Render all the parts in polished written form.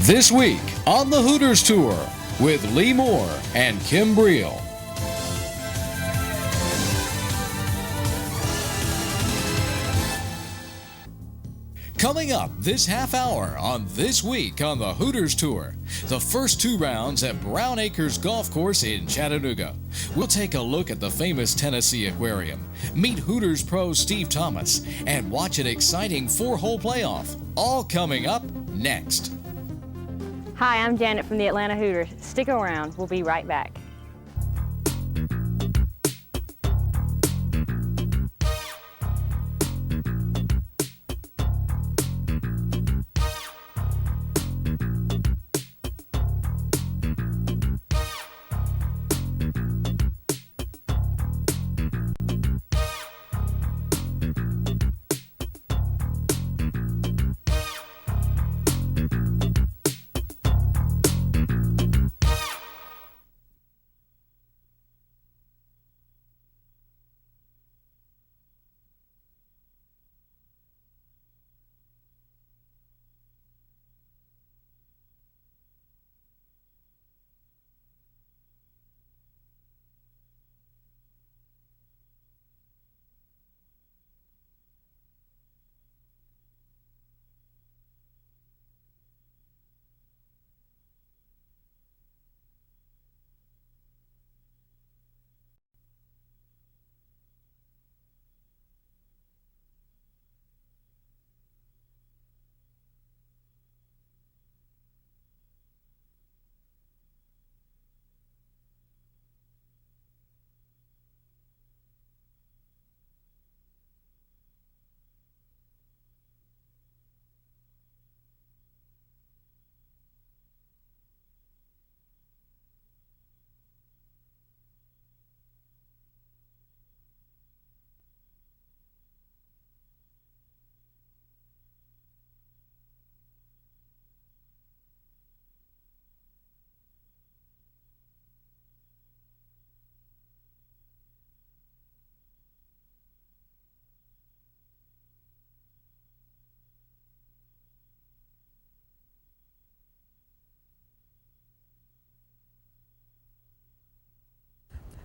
This week on the Hooters Tour with Lee Moore and Kim Breel. Coming up this half hour on This Week on the Hooters Tour, the first two rounds at Brown Acres Golf Course in Chattanooga. We'll take a look at the famous Tennessee Aquarium, meet Hooters pro Steve Thomas, and watch an exciting four-hole playoff. All coming up next. Hi, I'm Janet from the Atlanta Hooters. Stick around, we'll be right back.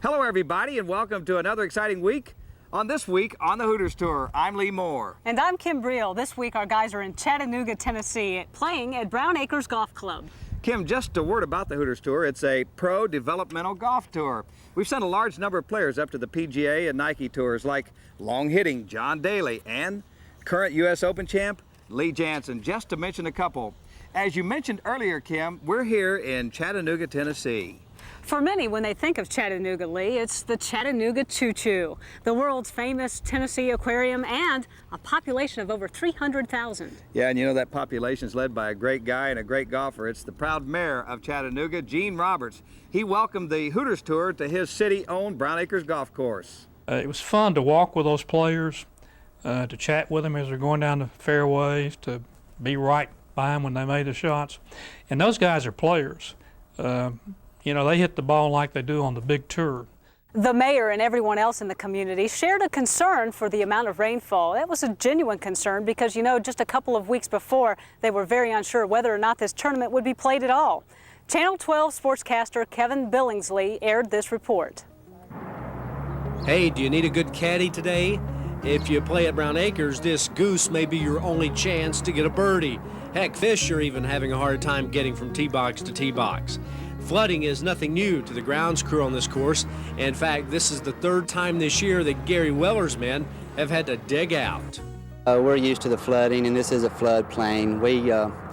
Hello everybody and welcome to another exciting week on This Week on the Hooters Tour. I'm Lee Moore. And I'm Kim Breel. This week our guys are in Chattanooga, Tennessee, playing at Brown Acres Golf Club. Kim, just a word about the Hooters Tour. It's a pro developmental golf tour. We've sent a large number of players up to the PGA and Nike tours like long-hitting John Daly and current U.S. Open champ Lee Janzen, just to mention a couple. As you mentioned earlier, Kim, we're here in Chattanooga, Tennessee. For many, when they think of Chattanooga, Lee, it's the Chattanooga Choo-Choo, the world's famous Tennessee Aquarium, and a population of over 300,000. Yeah, and you know that population is led by a great guy and a great golfer. It's the proud mayor of Chattanooga, Gene Roberts. He welcomed the Hooters Tour to his city-owned Brown Acres Golf Course. It was fun to walk with those players, to chat with them as they're going down the fairways, to be right by them when they made the shots. And those guys are players. You know, they hit the ball like they do on the big tour. The mayor and everyone else in the community shared a concern for the amount of rainfall. It was a genuine concern because, you know, just a couple of weeks before, they were very unsure whether or not this tournament would be played at all. Channel 12 sportscaster Kevin Billingsley aired this report. Hey, do you need a good caddy today? If you play at Brown Acres, this goose may be your only chance to get a birdie. Heck, fish are even having a hard time getting from tee box to tee box. Flooding is nothing new to the grounds crew on this course. In fact, this is the third time this year that Gary Weller's men have had to dig out. We're used to the flooding, and this is a floodplain.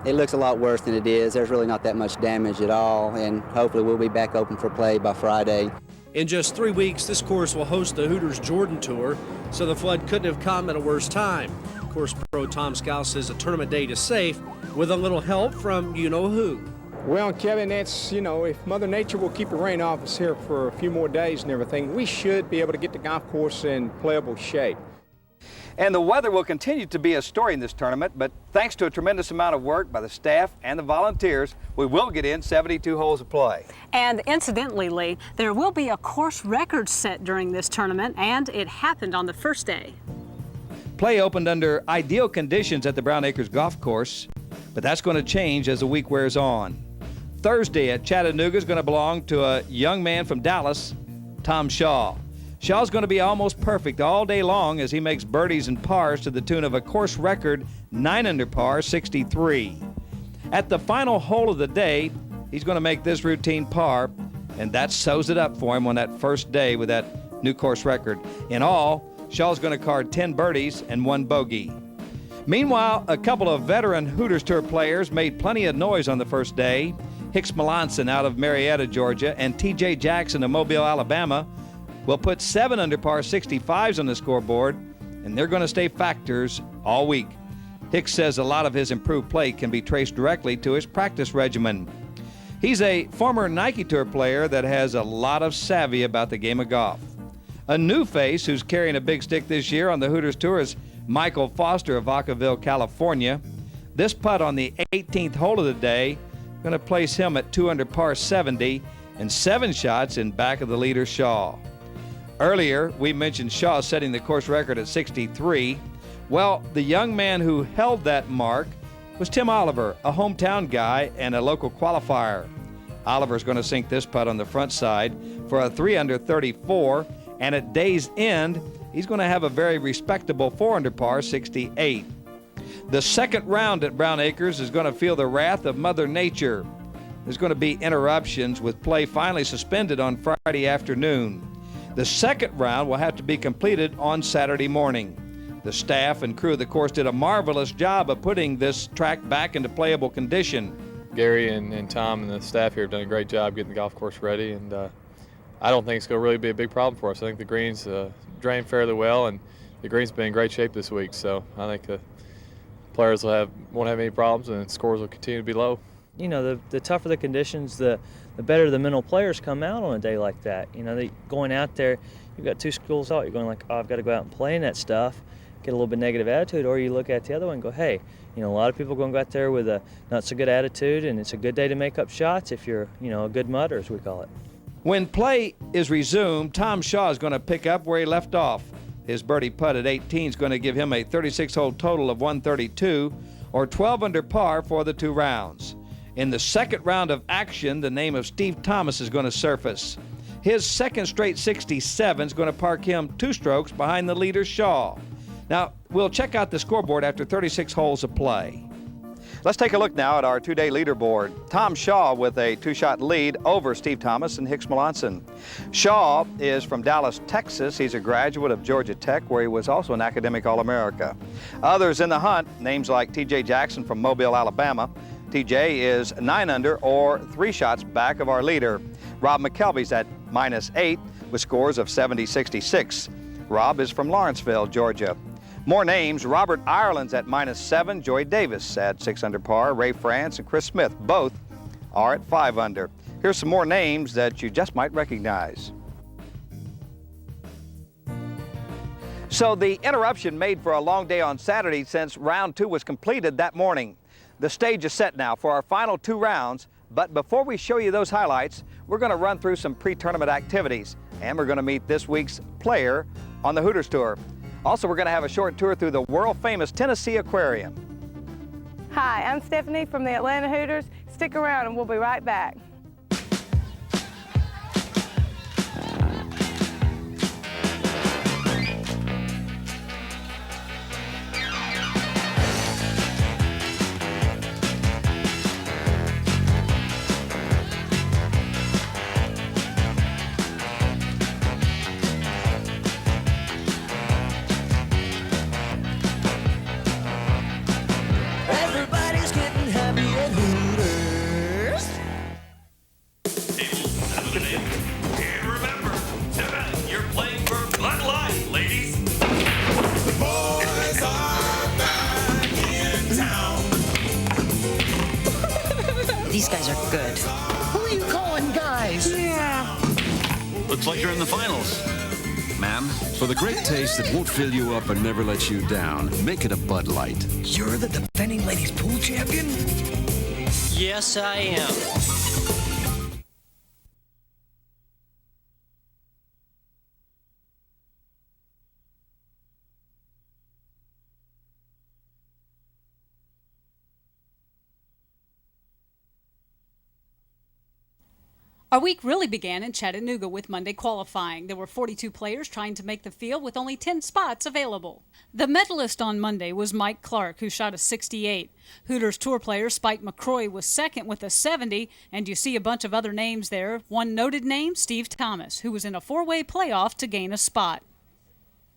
It looks a lot worse than it is. There's really not that much damage at all, and hopefully we'll be back open for play by Friday. In just 3 weeks, this course will host the Hooters Jordan Tour, so the flood couldn't have come at a worse time. Course pro Tom Scouse says a tournament date is safe with a little help from you-know-who. Well, Kevin, that's, you know, if Mother Nature will keep the rain off us here for a few more days and everything, we should be able to get the golf course in playable shape. And the weather will continue to be a story in this tournament, but thanks to a tremendous amount of work by the staff and the volunteers, we will get in 72 holes of play. And incidentally, Lee, there will be a course record set during this tournament, and it happened on the first day. Play opened under ideal conditions at the Brown Acres Golf Course. but that's going to change as the week wears on. Thursday at Chattanooga is going to belong to a young man from Dallas, Tom Shaw. Shaw's going to be almost perfect all day long as he makes birdies and pars to the tune of a course record 9 under par 63. At the final hole of the day, he's going to make this routine par, and that sews it up for him on that first day with that new course record. In all, Shaw's going to card 10 birdies and 1 bogey. Meanwhile, a couple of veteran Hooters Tour players made plenty of noise on the first day. Hicks Melanson out of Marietta, Georgia, and T.J. Jackson of Mobile, Alabama, will put 7 under par 65s on the scoreboard, and they're going to stay factors all week. Hicks says a lot of his improved play can be traced directly to his practice regimen. He's a former Nike Tour player that has a lot of savvy about the game of golf. A new face who's carrying a big stick this year on the Hooters Tour is Michael Foster of Vacaville, California. This putt on the 18th hole of the day going to place him at 2 under par 70 and 7 shots in back of the leader Shaw. Earlier, we mentioned Shaw setting the course record at 63. Well, the young man who held that mark was Tim Oliver, a hometown guy and a local qualifier. Oliver's going to sink this putt on the front side for a 3 under 34, and at day's end, he's going to have a very respectable 4 under par 68. The second round at Brown Acres is going to feel the wrath of Mother Nature. There's going to be interruptions with play finally suspended on Friday afternoon. The second round will have to be completed on Saturday morning. The staff and crew of the course did a marvelous job of putting this track back into playable condition. Gary and Tom and the staff here have done a great job getting the golf course ready, and I don't think it's going to really be a big problem for us. I think the greens drain fairly well, and the greens been in great shape this week, so I think the players won't have any problems, and the scores will continue to be low. You know, the tougher the conditions, the better the mental players come out on a day like that. You know, going out there, you've got 2 schools out. You're going like, oh, I've got to go out and play in that stuff, get a little bit negative attitude, or you look at the other one and go, hey, you know, a lot of people are going to go out there with a not so good attitude, and it's a good day to make up shots if you're, you know, a good mudder, as we call it. When play is resumed, Tom Shaw is going to pick up where he left off. His birdie putt at 18 is going to give him a 36-hole total of 132, or 12 under par for the 2 rounds. In the second round of action, the name of Steve Thomas is going to surface. His second straight 67 is going to park him 2 strokes behind the leader Shaw. Now, we'll check out the scoreboard after 36 holes of play. Let's take a look now at our 2-day leaderboard. Tom Shaw with a 2-shot lead over Steve Thomas and Hicks Melanson. Shaw is from Dallas, Texas. He's a graduate of Georgia Tech, where he was also an academic All-America. Others in the hunt, names like T.J. Jackson from Mobile, Alabama. T.J. is 9 under, or 3 shots back of our leader. Rob McKelvey's at -8 with scores of 70-66. Rob is from Lawrenceville, Georgia. More names, Robert Ireland's at -7, Joey Davis at 6 under par, Ray France and Chris Smith both are at 5 under. Here's some more names that you just might recognize. So the interruption made for a long day on Saturday since round 2 was completed that morning. The stage is set now for our final 2 rounds, but before we show you those highlights, we're going to run through some pre-tournament activities, and we're going to meet this week's player on the Hooters Tour. Also, we're going to have a short tour through the world-famous Tennessee Aquarium. Hi, I'm Stephanie from the Atlanta Hooters. Stick around and we'll be right back. These guys are good. Who are you calling guys? Yeah. Looks like you're in the finals. Ma'am, for the great taste that won't fill you up and never let you down, make it a Bud Light. You're the defending ladies pool champion? Yes, I am. Our week really began in Chattanooga with Monday qualifying. There were 42 players trying to make the field with only 10 spots available. The medalist on Monday was Mike Clark, who shot a 68. Hooters Tour player Spike McCroy was second with a 70, and you see a bunch of other names there. One noted name, Steve Thomas, who was in a four-way playoff to gain a spot.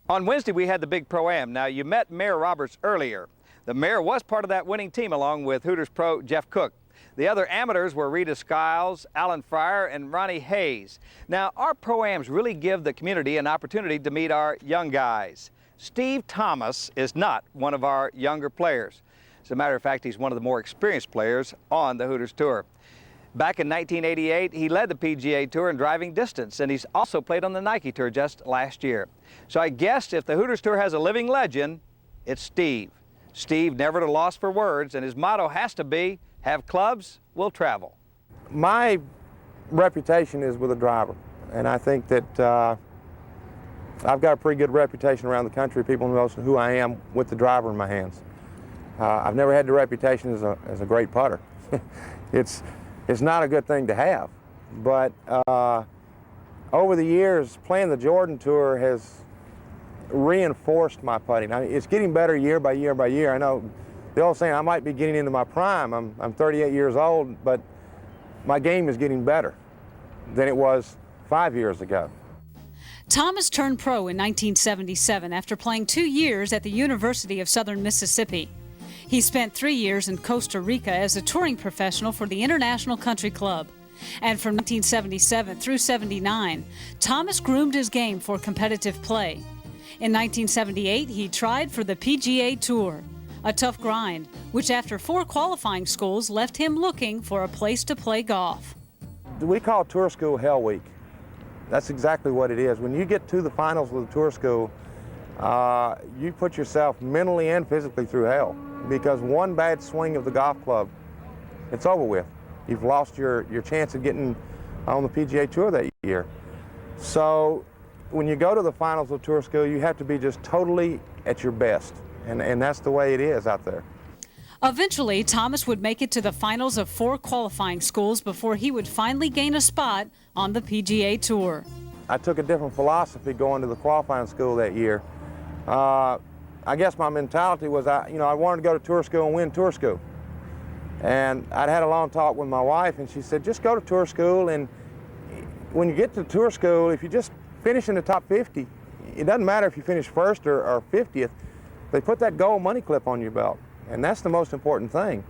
On Wednesday, we had the big Pro-Am. Now, you met Mayor Roberts earlier. The mayor was part of that winning team along with Hooters Pro Jeff Cook. The other amateurs were Rita Skiles, Alan Fryer, and Ronnie Hayes. Now, our Pro-Ams really give the community an opportunity to meet our young guys. Steve Thomas is not one of our younger players. As a matter of fact, he's one of the more experienced players on the Hooters Tour. Back in 1988, he led the PGA Tour in driving distance, and he's also played on the Nike Tour just last year. So I guess if the Hooters Tour has a living legend, it's Steve. Steve never at a loss for words, and his motto has to be, have clubs, we'll travel. My reputation is with a driver, and I think that I've got a pretty good reputation around the country. People know who I am with the driver in my hands. I've never had the reputation as a great putter. It's not a good thing to have, but over the years, playing the Jordan Tour has reinforced my putting. It's getting better year by year by year. I know the old saying, I might be getting into my prime. I'm 38 years old, but my game is getting better than it was 5 years ago. Thomas turned pro in 1977 after playing 2 years at the University of Southern Mississippi. He spent 3 years in Costa Rica as a touring professional for the International Country Club. And from 1977 through 79, Thomas groomed his game for competitive play. In 1978, he tried for the PGA Tour, a tough grind, which after 4 qualifying schools left him looking for a place to play golf. We call Tour School Hell Week. That's exactly what it is. When you get to the finals with the Tour School, you put yourself mentally and physically through hell, because one bad swing of the golf club, it's over with. You've lost your chance of getting on the PGA Tour that year. So when you go to the finals of Tour School, you have to be just totally at your best, and that's the way it is out there. Eventually, Thomas would make it to the finals of 4 qualifying schools before he would finally gain a spot on the PGA Tour. I took a different philosophy going to the qualifying school that year. I guess my mentality was, I wanted to go to Tour School and win Tour School. And I'd had a long talk with my wife, and she said, just go to Tour School, and when you get to Tour School, if you just finish in the top 50, it doesn't matter if you finish first or 50th, they put that gold money clip on your belt, and that's the most important thing.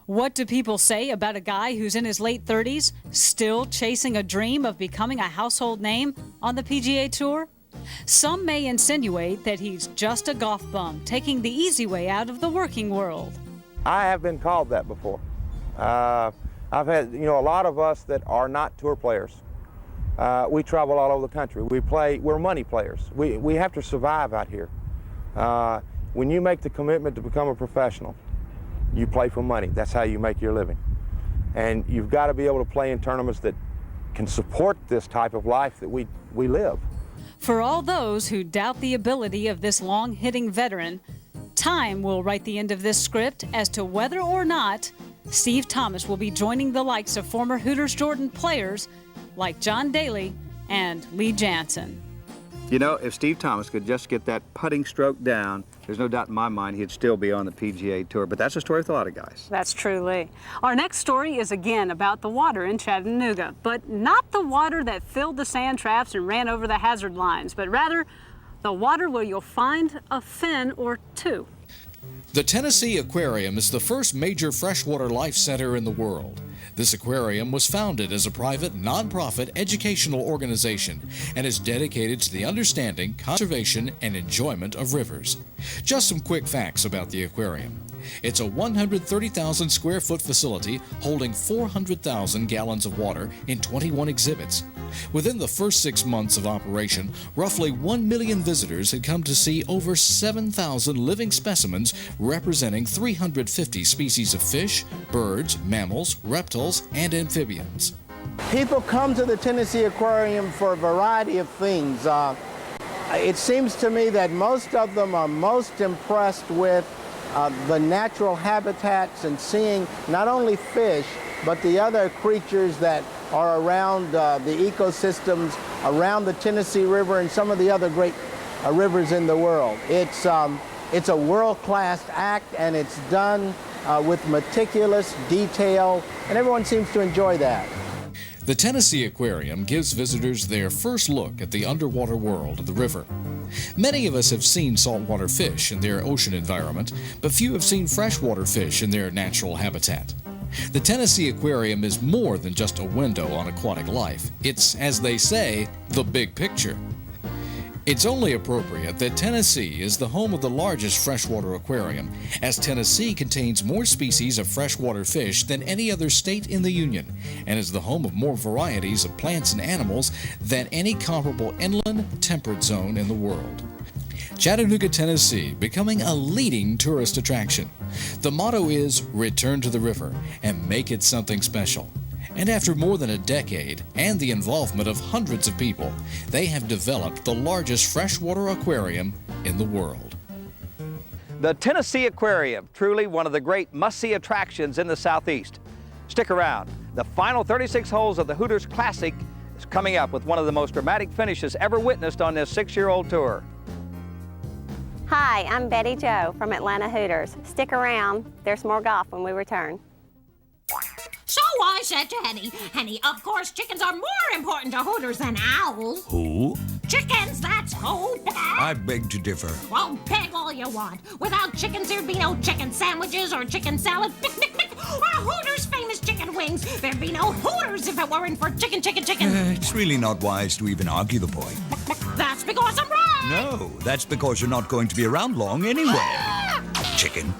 What do people say about a guy who's in his late 30s, still chasing a dream of becoming a household name on the PGA Tour? Some may insinuate that he's just a golf bum, taking the easy way out of the working world. I have been called that before. I've had, a lot of us that are not tour players. We travel all over the country. We're money players. We have to survive out here. When you make the commitment to become a professional, you play for money. That's how you make your living. And you've got to be able to play in tournaments that can support this type of life that we live. For all those who doubt the ability of this long-hitting veteran, time will write the end of this script as to whether or not Steve Thomas will be joining the likes of former Hooters Jordan players like John Daly and Lee Janzen. If Steve Thomas could just get that putting stroke down, there's no doubt in my mind he'd still be on the PGA Tour. But that's a story for a lot of guys. That's true, Lee. Our next story is again about the water in Chattanooga, but not the water that filled the sand traps and ran over the hazard lines, but rather the water where you'll find a fin or two. The Tennessee Aquarium is the first major freshwater life center in the world. This aquarium was founded as a private, nonprofit educational organization and is dedicated to the understanding, conservation, and enjoyment of rivers. Just some quick facts about the aquarium. It's a 130,000 square foot facility holding 400,000 gallons of water in 21 exhibits. Within the first 6 months of operation, roughly 1 million visitors had come to see over 7,000 living specimens representing 350 species of fish, birds, mammals, reptiles, and amphibians. People come to the Tennessee Aquarium for a variety of things. It seems to me that most of them are most impressed with the natural habitats and seeing not only fish, but the other creatures that or around the ecosystems around the Tennessee River and some of the other great rivers in the world. It's a world-class act, and it's done with meticulous detail, and everyone seems to enjoy that. The Tennessee Aquarium gives visitors their first look at the underwater world of the river. Many of us have seen saltwater fish in their ocean environment, but few have seen freshwater fish in their natural habitat. The Tennessee Aquarium is more than just a window on aquatic life. It's, as they say, the big picture. It's only appropriate that Tennessee is the home of the largest freshwater aquarium, as Tennessee contains more species of freshwater fish than any other state in the Union, and is the home of more varieties of plants and animals than any comparable inland temperate zone in the world. Chattanooga, Tennessee, becoming a leading tourist attraction. The motto is return to the river and make it something special. And after more than a decade and the involvement of hundreds of people, they have developed the largest freshwater aquarium in the world. The Tennessee Aquarium, truly one of the great must-see attractions in the Southeast. Stick around. The final 36 holes of the Hooters Classic is coming up with one of the most dramatic finishes ever witnessed on this 6-year-old tour. Hi, I'm Betty Jo from Atlanta Hooters. Stick around. There's more golf when we return. So I said to Henny, of course chickens are more important to Hooters than owls. Who? Chickens, that's who. I beg to differ. Well, peg all you want. Without chickens, there'd be no chicken sandwiches or chicken salad, or Hooters' famous chicken wings. There'd be no Hooters if it weren't for chicken. It's really not wise to even argue the point. That's because I'm right. No, that's because you're not going to be around long anyway. Chicken.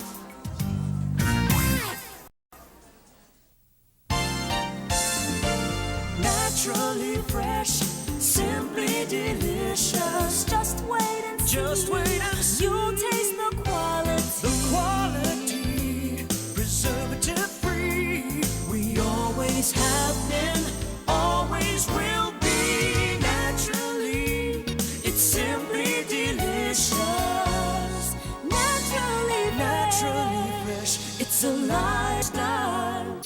Naturally fresh, simply delicious. Just wait and see. You'll taste the quality. The quality, preservative free. We always have been, always will be. Naturally, it's simply delicious. Naturally fresh. It's a lifestyle.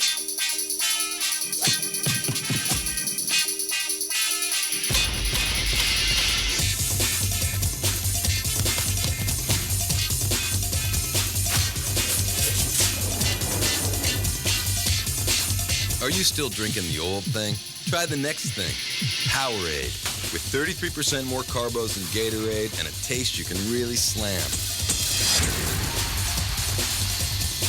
Are you still drinking the old thing? Try the next thing, Powerade. With 33% more carbos than Gatorade and a taste you can really slam.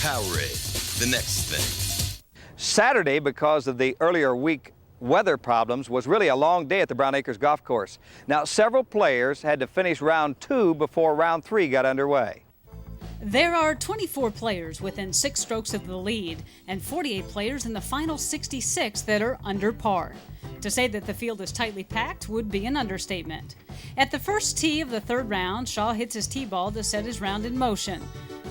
Powerade, the next thing. Saturday, because of the earlier week weather problems, was really a long day at the Brown Acres Golf Course. Now, several players had to finish round 2 before round 3 got underway. There are 24 players within 6 strokes of the lead and 48 players in the final 66 that are under par. To say that the field is tightly packed would be an understatement. At the first tee of the 3rd round, Shaw hits his tee ball to set his round in motion.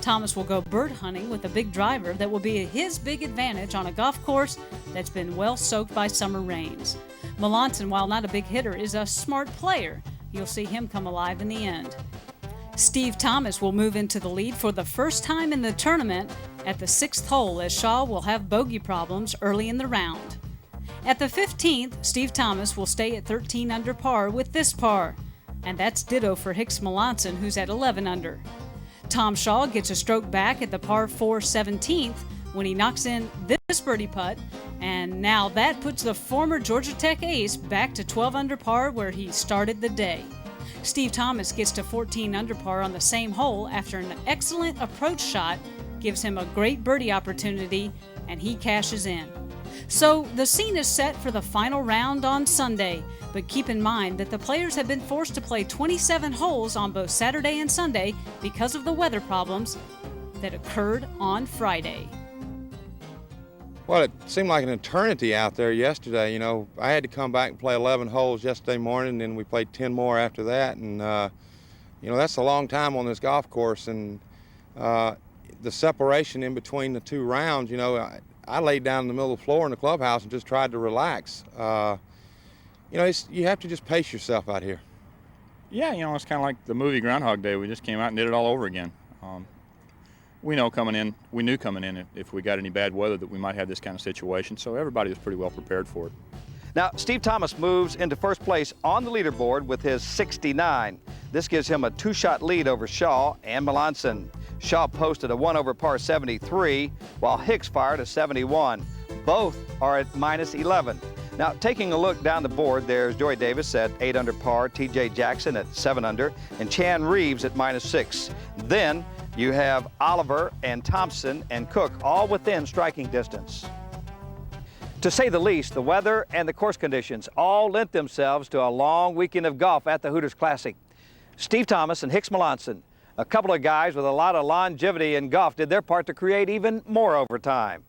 Thomas will go bird hunting with a big driver that will be his big advantage on a golf course that's been well soaked by summer rains. Melanson, while not a big hitter, is a smart player. You'll see him come alive in the end. Steve Thomas will move into the lead for the first time in the tournament at the 6th hole, as Shaw will have bogey problems early in the round. At the 15th, Steve Thomas will stay at 13 under par with this par, and that's ditto for Hicks Melanson, who's at 11 under. Tom Shaw gets a stroke back at the par 4 17th when he knocks in this birdie putt, and now that puts the former Georgia Tech ace back to 12 under par where he started the day. Steve Thomas gets to 14 under par on the same hole after an excellent approach shot gives him a great birdie opportunity, and he cashes in. So the scene is set for the final round on Sunday, but keep in mind that the players have been forced to play 27 holes on both Saturday and Sunday because of the weather problems that occurred on Friday. Well, it seemed like an eternity out there yesterday. You know, I had to come back and play 11 holes yesterday morning, and we played 10 more after that. And, you know, that's a long time on this golf course. And the separation in between the 2 rounds, you know, I laid down in the middle of the floor in the clubhouse and just tried to relax. You know, you have to just pace yourself out here. Yeah, you know, it's kind of like the movie Groundhog Day. We just came out and did it all over again. we knew coming in if we got any bad weather that we might have this kind of situation. So everybody was pretty well prepared for it. Now, Steve Thomas moves into first place on the leaderboard with his 69. This gives him a 2-shot lead over Shaw and Melanson. Shaw posted a 1 over par 73, while Hicks fired a 71. Both are at minus 11. Now, taking a look down the board, there's Joey Davis at 8 under par, T.J. Jackson at 7 under, and Chan Reeves at minus 6. Then you have Oliver and Thompson and Cook all within striking distance. To say the least, the weather and the course conditions all lent themselves to a long weekend of golf at the Hooters Classic. Steve Thomas and Hicks Melanson, a couple of guys with a lot of longevity in golf, did their part to create even more overtime.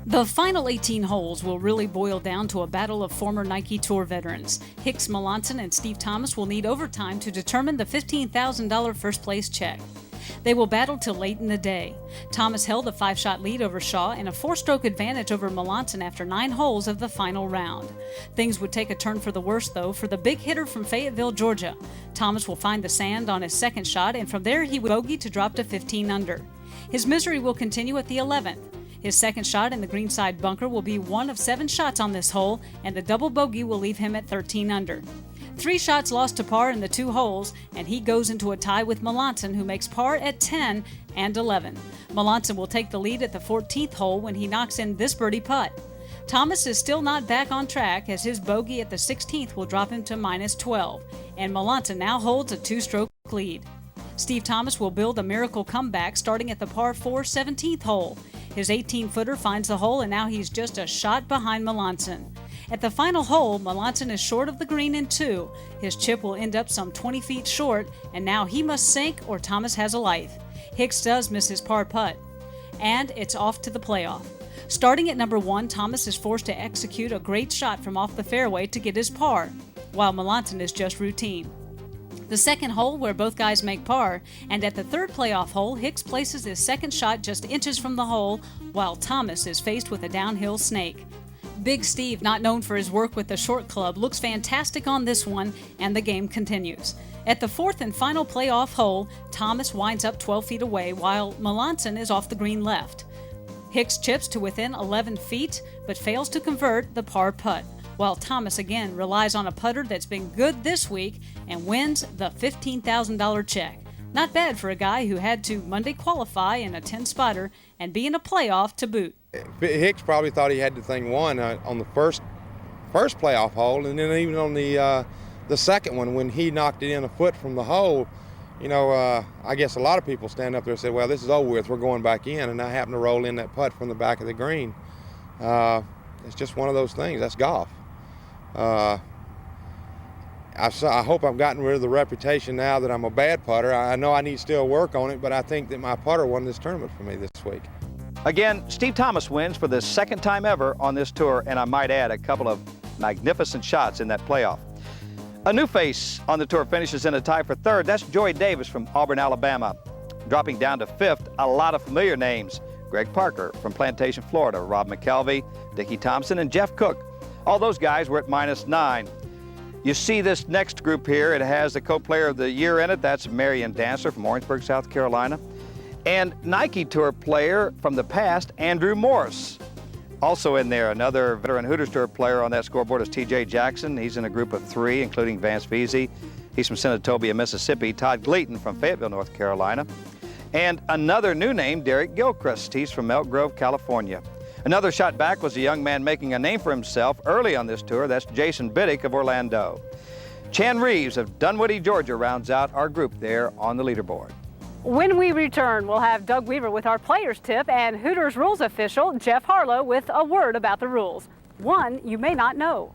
The final 18 holes will really boil down to a battle of former Nike Tour veterans. Hicks Melanson and Steve Thomas will need overtime to determine the $15,000 first place check. They will battle till late in the day. Thomas held a 5-shot lead over Shaw and a 4-stroke advantage over Melanson after 9 holes of the final round. Things would take a turn for the worse, though, for the big hitter from Fayetteville, Georgia. Thomas will find the sand on his second shot, and from there he will bogey to drop to 15 under. His misery will continue at the 11th. His second shot in the greenside bunker will be one of 7 shots on this hole, and the double bogey will leave him at 13 under. 3 shots lost to par in the 2 holes, and he goes into a tie with Melanson, who makes par at 10 and 11. Melanson will take the lead at the 14th hole when he knocks in this birdie putt. Thomas is still not back on track, as his bogey at the 16th will drop him to minus 12, and Melanson now holds a 2-stroke lead. Steve Thomas will build a miracle comeback starting at the par 4 17th hole. His 18-footer finds the hole, and now he's just a shot behind Melanson. At the final hole, Melanson is short of the green in 2. His chip will end up some 20 feet short, and now he must sink or Thomas has a life. Hicks does miss his par putt, and it's off to the playoff. Starting at number 1, Thomas is forced to execute a great shot from off the fairway to get his par, while Melanson is just routine. The second hole, where both guys make par, and at the third playoff hole, Hicks places his second shot just inches from the hole, while Thomas is faced with a downhill snake. Big Steve, not known for his work with the short club, looks fantastic on this one, and the game continues. At the fourth and final playoff hole, Thomas winds up 12 feet away, while Melanson is off the green left. Hicks chips to within 11 feet, but fails to convert the par putt, while Thomas again relies on a putter that's been good this week and wins the $15,000 check. Not bad for a guy who had to Monday qualify in a 10-spotter and be in a playoff to boot. Hicks probably thought he had the thing won on the first playoff hole, and then even on the second one when he knocked it in a foot from the hole. You know, I guess a lot of people stand up there and say, well, this is over with, we're going back in, and I happened to roll in that putt from the back of the green. It's just one of those things. That's golf. I hope I've gotten rid of the reputation now that I'm a bad putter. I know I need still work on it, but I think that my putter won this tournament for me this week. Again, Steve Thomas wins for the second time ever on this tour, and I might add a couple of magnificent shots in that playoff. A new face on the tour finishes in a tie for third. That's Joey Davis from Auburn, Alabama. Dropping down to fifth, a lot of familiar names. Greg Parker from Plantation, Florida, Rob McKelvey, Dickie Thompson, and Jeff Cook. All those guys were at -9. You see this next group here, it has the co-player of the year in it. That's Marion Dancer from Orangeburg, South Carolina. And Nike Tour player from the past, Andrew Morris. Also in there, another veteran Hooters Tour player on that scoreboard is T.J. Jackson. He's in a group of 3, including Vance Veazey. He's from Senatobia, Mississippi. Todd Gleaton from Fayetteville, North Carolina. And another new name, Derek Gilchrist. He's from Elk Grove, California. Another shot back was a young man making a name for himself early on this tour. That's Jason Biddick of Orlando. Chan Reeves of Dunwoody, Georgia rounds out our group there on the leaderboard. When we return, we'll have Doug Weaver with our players tip and Hooters rules official Jeff Harlow with a word about the rules. One you may not know.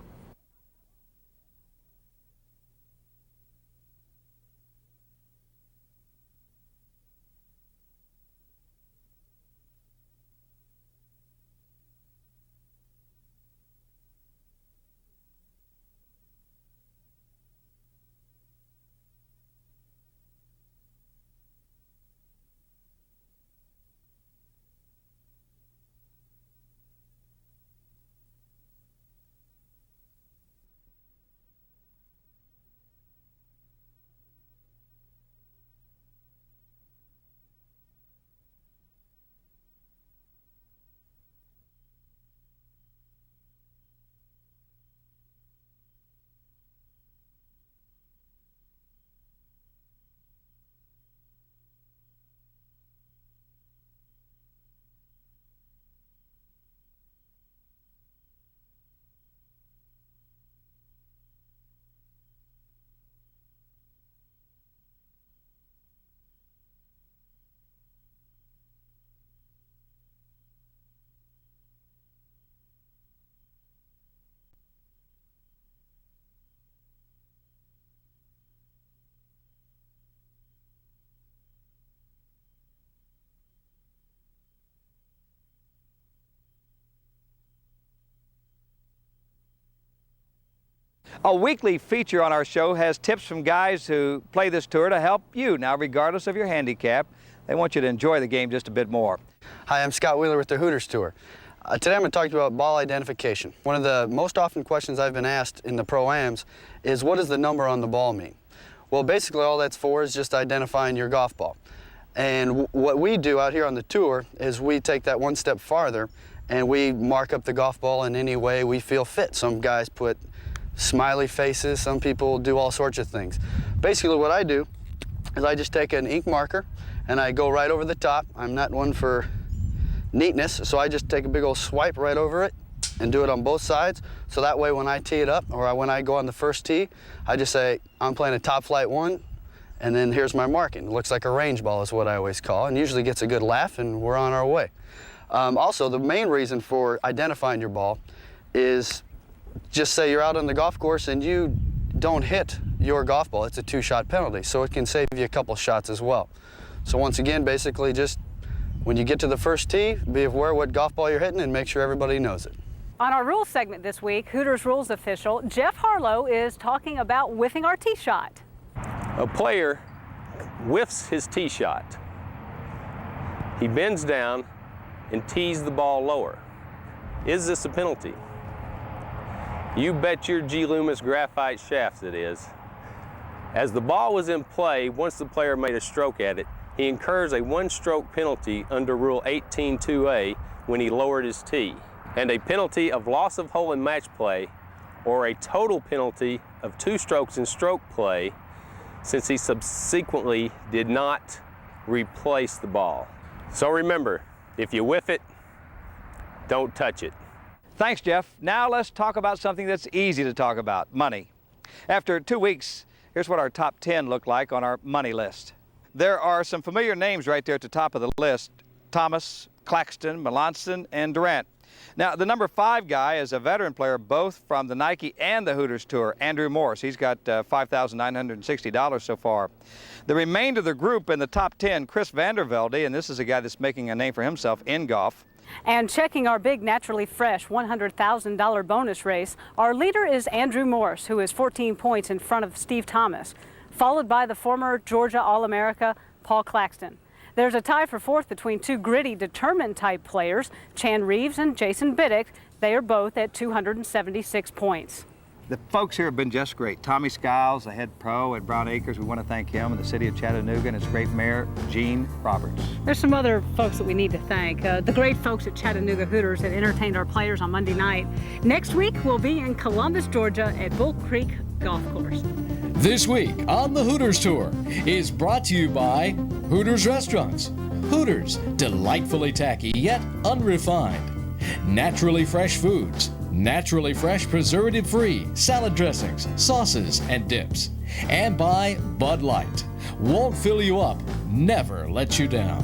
A weekly feature on our show has tips from guys who play this tour to help you. Now, regardless of your handicap, they want you to enjoy the game just a bit more. Hi, I'm Scott Wheeler with the Hooters Tour. Today I'm going to talk to you about ball identification. One of the most often questions I've been asked in the Pro-Ams is, what does the number on the ball mean? Well, basically all that's for is just identifying your golf ball. And what we do out here on the tour is we take that one step farther and we mark up the golf ball in any way we feel fit. Some guys put smiley faces, some people do all sorts of things. Basically what I do is I just take an ink marker and I go right over the top. I'm not one for neatness, so I just take a big old swipe right over it and do it on both sides. So that way when I tee it up or when I go on the first tee, I just say, I'm playing a top flight 1, and then here's my marking. It looks like a range ball is what I always call, and usually gets a good laugh and we're on our way. Also, the main reason for identifying your ball is, just say you're out on the golf course and you don't hit your golf ball. It's a 2-shot penalty, so it can save you a couple shots as well. So once again, basically just when you get to the first tee, be aware what golf ball you're hitting and make sure everybody knows it. On our rules segment this week, Hooters rules official Jeff Harlow is talking about whiffing our tee shot. A player whiffs his tee shot. He bends down and tees the ball lower. Is this a penalty? You bet your G. Loomis graphite shafts it is. As the ball was in play, once the player made a stroke at it, he incurs a 1-stroke penalty under Rule 18-2A when he lowered his tee, and a penalty of loss of hole in match play, or a total penalty of 2 strokes in stroke play, since he subsequently did not replace the ball. So remember, if you whiff it, don't touch it. Thanks, Jeff. Now let's talk about something that's easy to talk about, money. After 2 weeks, here's what our top 10 look like on our money list. There are some familiar names right there at the top of the list: Thomas, Claxton, Melanson, and Durant. Now, the number 5 guy is a veteran player, both from the Nike and the Hooters Tour, Andrew Morse. He's got $5,960 so far. The remainder of the group in the top 10, Chris Vandervelde, and this is a guy that's making a name for himself in golf. And checking our big Naturally Fresh $100,000 bonus race, our leader is Andrew Morse, who is 14 points in front of Steve Thomas, followed by the former Georgia All-America, Paul Claxton. There's a tie for 4th between 2 gritty, determined type players, Chan Reeves and Jason Biddick. They are both at 276 points. The folks here have been just great. Tommy Skiles, the head pro at Brown Acres, we want to thank him, and the city of Chattanooga and its great mayor, Gene Roberts. There's some other folks that we need to thank. The great folks at Chattanooga Hooters that entertained our players on Monday night. Next week, we'll be in Columbus, Georgia at Bull Creek Golf Course. This week on the Hooters Tour is brought to you by Hooters Restaurants. Hooters, delightfully tacky yet unrefined. Naturally Fresh Foods. Naturally fresh, preservative-free salad dressings, sauces, and dips. And by Bud Light. Won't fill you up, never let you down.